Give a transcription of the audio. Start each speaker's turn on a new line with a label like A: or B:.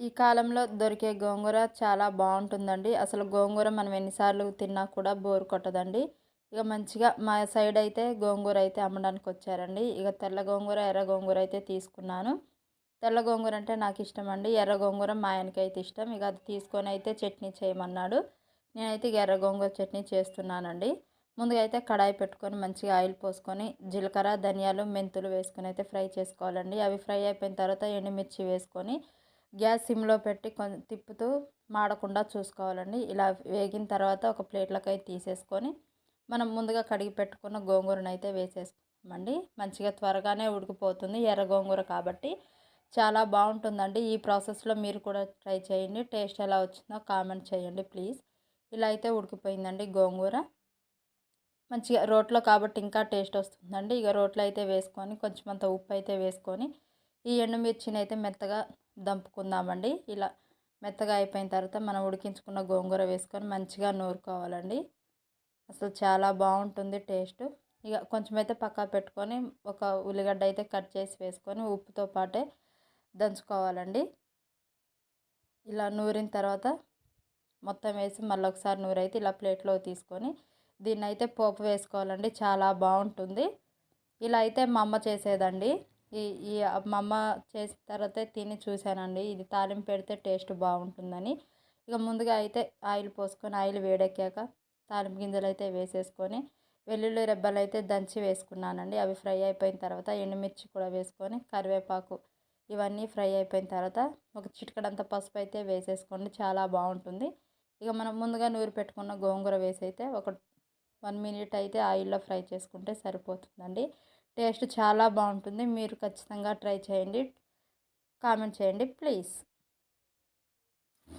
A: ఈ కాలంలో దొరికే గోంగూర చాలా బాగుంటుందండి. అసలు గోంగూర మనం ఎన్నిసార్లు తిన్నా కూడా బోర్ కొట్టదండి. ఇక మంచిగా మా సైడ్ అయితే గోంగూర అయితే అమ్మడానికి వచ్చారండి. ఇక తెల్ల గోంగూర, ఎర్ర గోంగూర అయితే తీసుకున్నాను. తెల్ల గోంగూర అంటే నాకు ఇష్టం అండి. ఎర్ర గోంగూర మా ఆయనకైతే ఇష్టం. ఇక అది తీసుకొని అయితే చట్నీ చేయమన్నాడు. నేనైతే ఇక ఎర్ర గోంగూర చట్నీ చేస్తున్నానండి. ముందుగా అయితే కడాయి పెట్టుకొని మంచిగా ఆయిల్ పోసుకొని జీలకర్ర, ధనియాలు, మెంతులు వేసుకొని అయితే ఫ్రై చేసుకోవాలండి. అవి ఫ్రై అయిపోయిన తర్వాత ఎండుమిర్చి వేసుకొని గ్యాస్ సిమ్లో పెట్టి కొంచెం తిప్పుతూ మాడకుండా చూసుకోవాలండి. ఇలా వేగిన తర్వాత ఒక ప్లేట్లోకి అయితే తీసేసుకొని మనం ముందుగా కడిగి పెట్టుకున్న గోంగూరను అయితే వేసేసుకోమండి. మంచిగా త్వరగానే ఉడికిపోతుంది ఎర్ర గోంగూర కాబట్టి చాలా బాగుంటుందండి. ఈ ప్రాసెస్లో మీరు కూడా ట్రై చేయండి. టేస్ట్ ఎలా వచ్చిందో కామెంట్ చేయండి ప్లీజ్. ఇలా అయితే ఉడికిపోయిందండి గోంగూర. మంచిగా రోట్లో కాబట్టి ఇంకా టేస్ట్ వస్తుందండి. ఇక రోట్లో అయితే వేసుకొని కొంచెం అంత ఉప్పు అయితే వేసుకొని ఈ ఎండుమిర్చిని అయితే మెత్తగా దంపుకుందామండి. ఇలా మెత్తగా అయిపోయిన తర్వాత మనం ఉడికించుకున్న గోంగూర వేసుకొని మంచిగా నూరుకోవాలండి. అసలు చాలా బాగుంటుంది టేస్ట్. ఇక కొంచెం అయితే పక్కా పెట్టుకొని ఒక ఉల్లిగడ్డ అయితే కట్ చేసి వేసుకొని ఉప్పుతో పాటే దంచుకోవాలండి. ఇలా నూరిన తర్వాత మొత్తం వేసి మళ్ళీ ఒకసారి నూరైతే ఇలా ప్లేట్లో తీసుకొని దీన్ని అయితే పోపు వేసుకోవాలండి. చాలా బాగుంటుంది. ఇలా అయితే మా అమ్మ చేసేదండి. ఈ ఈ మా అమ్మ చేసిన తర్వాత తిని చూశానండి. ఇది తాలింపు పెడితే టేస్ట్ బాగుంటుందని. ఇక ముందుగా అయితే ఆయిల్ పోసుకొని ఆయిల్ వేడెక్కాక తాలింపు గింజలు అయితే వేసేసుకొని వెల్లుల్లి రెబ్బలు అయితే దంచి వేసుకున్నానండి. అవి ఫ్రై అయిపోయిన తర్వాత ఎండుమిర్చి కూడా వేసుకొని కరివేపాకు ఇవన్నీ ఫ్రై అయిపోయిన తర్వాత ఒక చిటికెడంత పసుపు అయితే వేసేసుకోండి. చాలా బాగుంటుంది. ఇక మనం ముందుగా నూరి పెట్టుకున్న గోంగూర వేసి అయితే ఒక 1 మినిట్ అయితే ఆయిల్లో ఫ్రై చేసుకుంటే సరిపోతుందండి. టేస్ట్ చాలా బాగుంటుంది. మీరు ఖచ్చితంగా ట్రై చేయండి. కామెంట్ చేయండి ప్లీజ్.